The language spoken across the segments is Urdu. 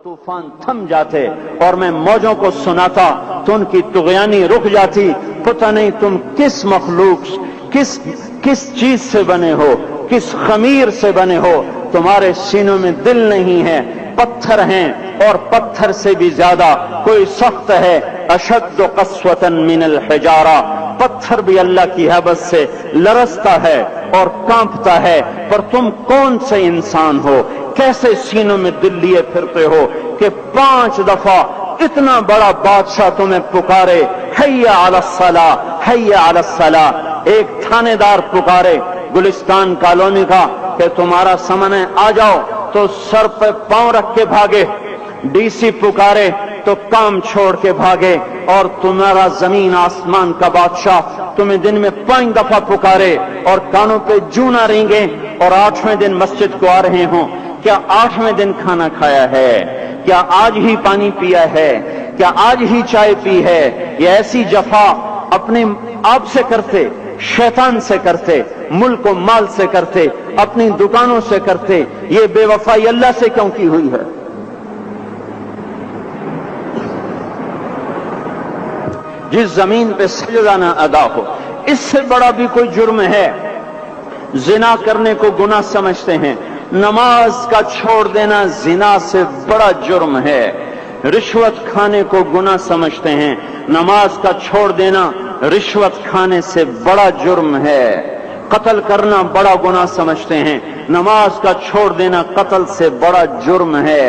طوفان تھم جاتے اور میں موجوں کو سناتا تو ان کی طغیانی رک جاتی. پتہ نہیں تم کس مخلوق کس چیز سے بنے ہو, کس خمیر سے بنے ہو. تمہارے سینوں میں دل نہیں ہے, پتھر ہیں, اور پتھر سے بھی زیادہ کوئی سخت ہے. اشد قسوة من الحجارہ, پتھر بھی اللہ کی ہیبت سے لرزتا ہے اور کانپتا ہے. پر تم کون سے انسان ہو, کیسے سینوں میں دل لیے پھرتے ہو کہ 5 دفعہ اتنا بڑا بادشاہ تمہیں پکارے, حی علی الصلاۃ, حی علی الصلاۃ. ایک تھانے دار پکارے گلستان کالونی کا کہ تمہارا سمن ہے آ جاؤ, تو سر پہ پاؤں رکھ کے بھاگے. ڈی سی پکارے تو کام چھوڑ کے بھاگے. اور تمہارا زمین آسمان کا بادشاہ تمہیں دن میں 5 دفعہ پکارے اور کانوں پہ جوں نہ رینگے, اور 8ویں دن مسجد کو آ رہے ہوں. کیا 8ویں دن کھانا کھایا ہے؟ کیا آج ہی پانی پیا ہے؟ کیا آج ہی چائے پی ہے؟ یہ ایسی جفا اپنے آپ سے کرتے, شیطان سے کرتے, ملک و مال سے کرتے, اپنی دکانوں سے کرتے. یہ بے وفائی اللہ سے کیوں کی ہوئی ہے؟ جس زمین پہ سجدہ نہ ادا ہو, اس سے بڑا بھی کوئی جرم ہے؟ زنا کرنے کو گناہ سمجھتے ہیں, نماز کا چھوڑ دینا زنا سے بڑا جرم ہے. رشوت کھانے کو گناہ سمجھتے ہیں, نماز کا چھوڑ دینا رشوت کھانے سے بڑا جرم ہے. قتل کرنا بڑا گناہ سمجھتے ہیں, نماز کا چھوڑ دینا قتل سے بڑا جرم ہے.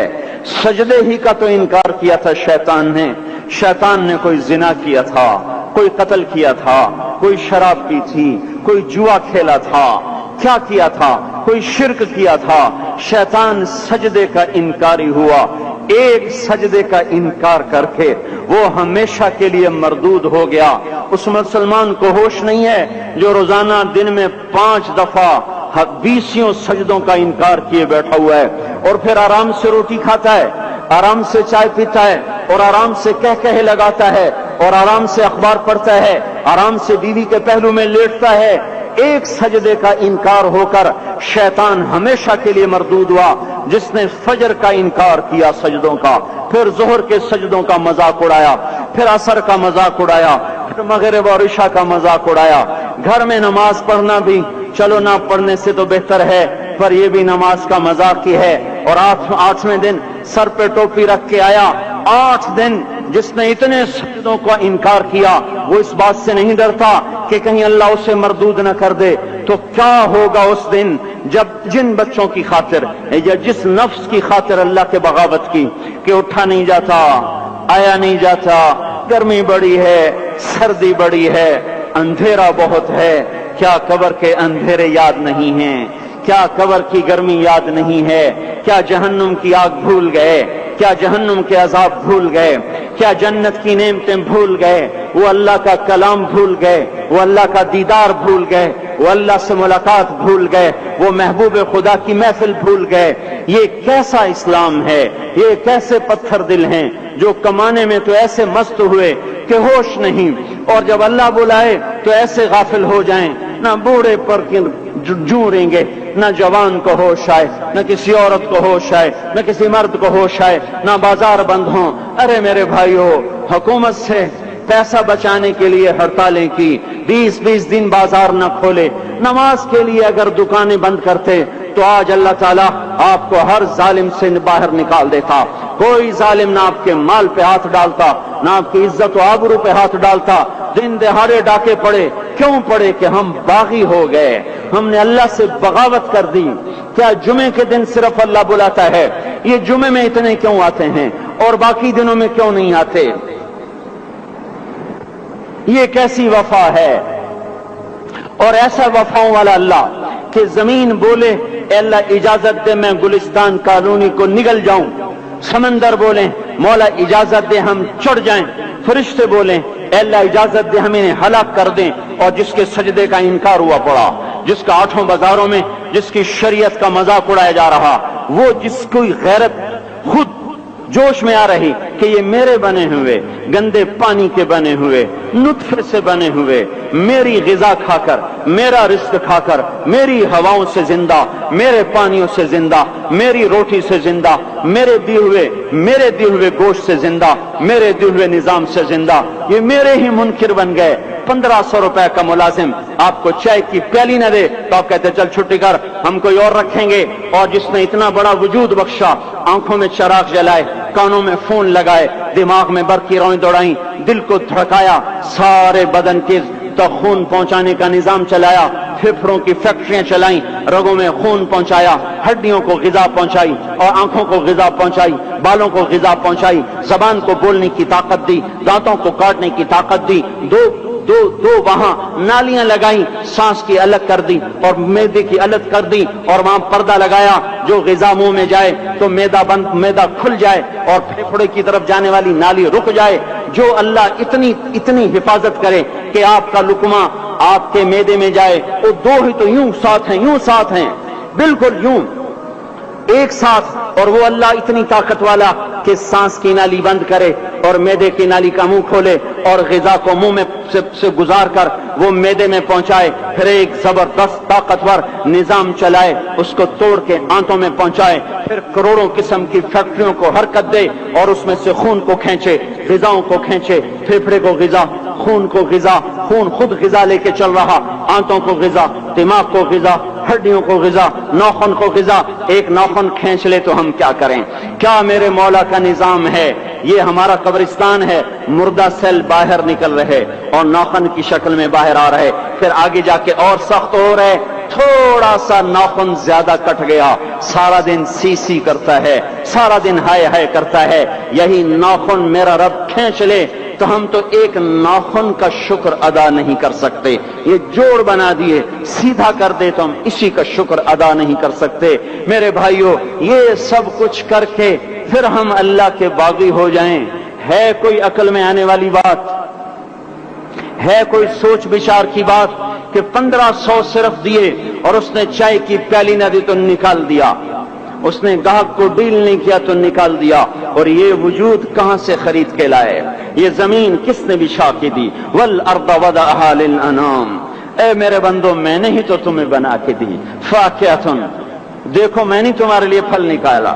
سجدے ہی کا تو انکار کیا تھا شیطان نے. شیطان نے کوئی زنا کیا تھا, کوئی قتل کیا تھا, کوئی شراب پی تھی, کوئی جوا کھیلا تھا, کیا کیا تھا, کوئی شرک کیا تھا. شیطان سجدے کا انکاری ہوا. ایک سجدے کا انکار کر کے وہ ہمیشہ کے لیے مردود ہو گیا. اس مسلمان کو ہوش نہیں ہے جو روزانہ دن میں 5 دفعہ 20 سجدوں کا انکار کیے بیٹھا ہوا ہے, اور پھر آرام سے روٹی کھاتا ہے, آرام سے چائے پیتا ہے, اور آرام سے کہے لگاتا ہے, اور آرام سے اخبار پڑھتا ہے, آرام سے بیوی کے پہلو میں لیٹتا ہے. ایک سجدے کا انکار ہو کر شیطان ہمیشہ کے لیے مردود ہوا. جس نے فجر کا انکار کیا سجدوں کا, پھر ظہر کے سجدوں کا مذاق اڑایا, پھر عصر کا مذاق اڑایا, پھر مغرب اور عشاء کا مذاق اڑایا. گھر میں نماز پڑھنا بھی چلو نہ پڑھنے سے تو بہتر ہے, پر یہ بھی نماز کا مذاق ہی ہے. اور 8ویں دن سر پہ ٹوپی رکھ کے آیا. 8 دن جس نے اتنے سجدوں کا انکار کیا, وہ اس بات سے نہیں ڈرتا کہ کہیں اللہ اسے مردود نہ کر دے. تو کیا ہوگا اس دن جب جن بچوں کی خاطر یا جس نفس کی خاطر اللہ کے بغاوت کی کہ اٹھا نہیں جاتا, آیا نہیں جاتا, گرمی بڑی ہے, سردی بڑی ہے, اندھیرا بہت ہے. کیا قبر کے اندھیرے یاد نہیں ہیں؟ کیا قبر کی گرمی یاد نہیں ہے؟ کیا جہنم کی آگ بھول گئے؟ کیا جہنم کے عذاب بھول گئے؟ کیا جنت کی نعمتیں بھول گئے؟ وہ اللہ کا کلام بھول گئے, وہ اللہ کا دیدار بھول گئے, وہ اللہ سے ملاقات بھول گئے, وہ محبوب خدا کی محفل بھول گئے. یہ کیسا اسلام ہے؟ یہ کیسے پتھر دل ہیں جو کمانے میں تو ایسے مست ہوئے کہ ہوش نہیں, اور جب اللہ بلائے تو ایسے غافل ہو جائیں, نہ بوڑھے پر جوں رہیں گے, نہ جوان کو ہوش آئے, نہ کسی عورت کو ہوش آئے, نہ کسی مرد کو ہوش آئے, نہ بازار بند ہوں. ارے میرے بھائیو, حکومت سے پیسہ بچانے کے لیے ہڑتالیں کی, 20 دن بازار نہ کھولے. نماز کے لیے اگر دکانیں بند کرتے تو آج اللہ تعالیٰ آپ کو ہر ظالم سے باہر نکال دیتا. کوئی ظالم نہ آپ کے مال پہ ہاتھ ڈالتا, نہ آپ کی عزت و آبرو پہ ہاتھ ڈالتا. دن دہاڑے ڈاکے پڑے, کیوں پڑے؟ کہ ہم باغی ہو گئے, ہم نے اللہ سے بغاوت کر دی. کیا جمعے کے دن صرف اللہ بلاتا ہے؟ یہ جمعے میں اتنے کیوں آتے ہیں اور باقی دنوں میں کیوں نہیں آتے؟ یہ کیسی وفا ہے؟ اور ایسا وفاؤں والا اللہ کہ زمین بولے اے اللہ اجازت دے میں گلستان کالونی کو نگل جاؤں, سمندر بولیں مولا اجازت دے ہم چڑھ جائیں, فرشتے بولیں اے اللہ اجازت دے ہم انہیں ہلاک کر دیں. اور جس کے سجدے کا انکار ہوا پڑا, جس کا 8 بازاروں میں جس کی شریعت کا مذاق اڑایا جا رہا, وہ جس کوئی غیرت خود جوش میں آ رہی کہ یہ میرے بنے ہوئے گندے پانی کے بنے ہوئے نطفے سے بنے ہوئے میری غذا کھا کر میرا رزق کھا کر میری ہواؤں سے زندہ میرے پانیوں سے زندہ میری روٹی سے زندہ میرے دیے ہوئے گوشت سے زندہ میرے دیے ہوئے نظام سے زندہ یہ میرے ہی منکر بن گئے 1500 روپے کا ملازم آپ کو چائے کی پیالی نہ دے تو آپ کہتے چل چھٹی کر ہم کوئی اور رکھیں گے اور جس نے اتنا بڑا وجود بخشا آنکھوں میں چراغ جلائے کانوں میں فون لگائے دماغ میں برقی روئیں دوڑائیں دل کو دھڑکایا سارے بدن کے تو خون پہنچانے کا نظام چلایا پھیپھڑوں کی فیکٹریاں چلائیں رگوں میں خون پہنچایا ہڈیوں کو غذا پہنچائی اور آنکھوں کو غذا پہنچائی بالوں کو غذا پہنچائی زبان کو بولنے کی طاقت دی دانتوں کو کاٹنے کی طاقت دی دو وہاں نالیاں لگائیں سانس کی الگ کر دی اور معدے کی الگ کر دی اور وہاں پردہ لگایا جو غذا منہ میں جائے تو معدہ کھل جائے اور پھیپھڑے کی طرف جانے والی نالی رک جائے جو اللہ اتنی حفاظت کرے کہ آپ کا لقمہ آپ کے معدے میں جائے وہ دو ہی تو یوں ساتھ ہیں بالکل یوں ایک ساتھ اور وہ اللہ اتنی طاقت والا کہ سانس کی نالی بند کرے اور معدے کی نالی کا منہ کھولے اور غذا کو منہ میں سے گزار کر وہ معدے میں پہنچائے پھر ایک زبردست طاقتور نظام چلائے اس کو توڑ کے آنتوں میں پہنچائے پھر کروڑوں قسم کی فیکٹریوں کو حرکت دے اور اس میں سے خون کو کھینچے غذاؤں کو کھینچے پھیپھڑے کو غذا خون کو غذا خون خود غذا لے کے چل رہا آنتوں کو غذا دماغ کو غذا ہڈیوں کو غذا ناخن کو غذا ایک ناخن کھینچ لے تو ہم کیا کریں کیا میرے مولا کا نظام ہے یہ ہمارا قبرستان ہے مردہ سیل باہر نکل رہے اور ناخن کی شکل میں باہر آ رہے پھر آگے جا کے اور سخت ہو رہے تھوڑا سا ناخن زیادہ کٹ گیا سارا دن سی کرتا ہے سارا دن ہائے کرتا ہے یہی ناخن میرا رب کھینچ لے تو ہم تو ایک ناخن کا شکر ادا نہیں کر سکتے یہ جوڑ بنا دیے سیدھا کر دے تو ہم اسی کا شکر ادا نہیں کر سکتے میرے بھائیوں یہ سب کچھ کر کے پھر ہم اللہ کے باغی ہو جائیں ہے کوئی عقل میں آنے والی بات ہے کوئی سوچ بچار کی بات کہ 1500 صرف دیے اور اس نے چائے کی پیالی نہ دی تو نکال دیا اس نے گاہک کو ڈیل نہیں کیا تو نکال دیا اور یہ وجود کہاں سے خرید کے لائے یہ زمین کس نے بچھا کے دی والارض وضعها للانام اے میرے بندو میں نے ہی تو تمہیں بنا کے دی فاکہۃ دیکھو میں نے تمہارے لیے پھل نکالا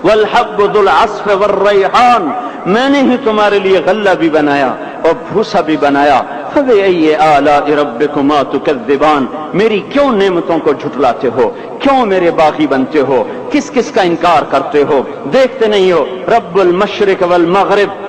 والحب ذو العصف والریحان میں نے ہی تمہارے لیے غلہ بھی بنایا اور بھوسا بھی بنایا فبأي آلاء ربكما تكذبان میری کیوں نعمتوں کو جھٹلاتے ہو کیوں میرے باغی بنتے ہو کس کس کا انکار کرتے ہو دیکھتے نہیں ہو رب المشرق والمغرب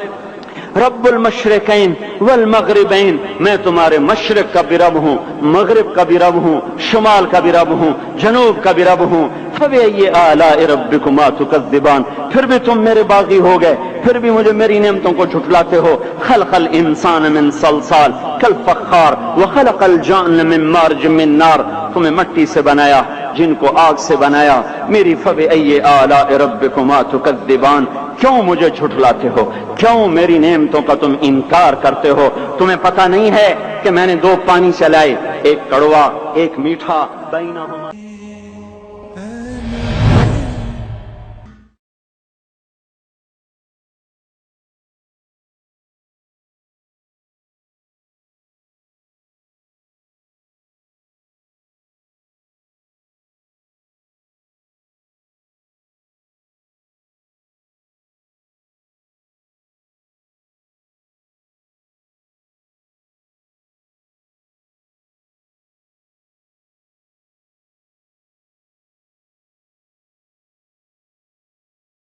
رب المشرقین والمغربین میں تمہارے مشرق کا بھی رب ہوں مغرب کا بھی رب ہوں شمال کا بھی رب ہوں جنوب کا بھی رب ہوں فبأي آلاء ربكما تكذبان پھر بھی تم میرے باغی ہو گئے پھر بھی مجھے میری نعمتوں کو جھٹلاتے ہو خلق الانسان من صلصال کالفخار وخلق الجان من مارج من نار تمہیں مٹی سے بنایا جن کو آگ سے بنایا میری فبأي آلاء ربكما تكذبان کیوں مجھے جھٹلاتے ہو کیوں میری نعمتوں کا تم انکار کرتے ہو تمہیں پتہ نہیں ہے کہ میں نے دو پانی چلائے ایک کڑوا ایک میٹھا بینہما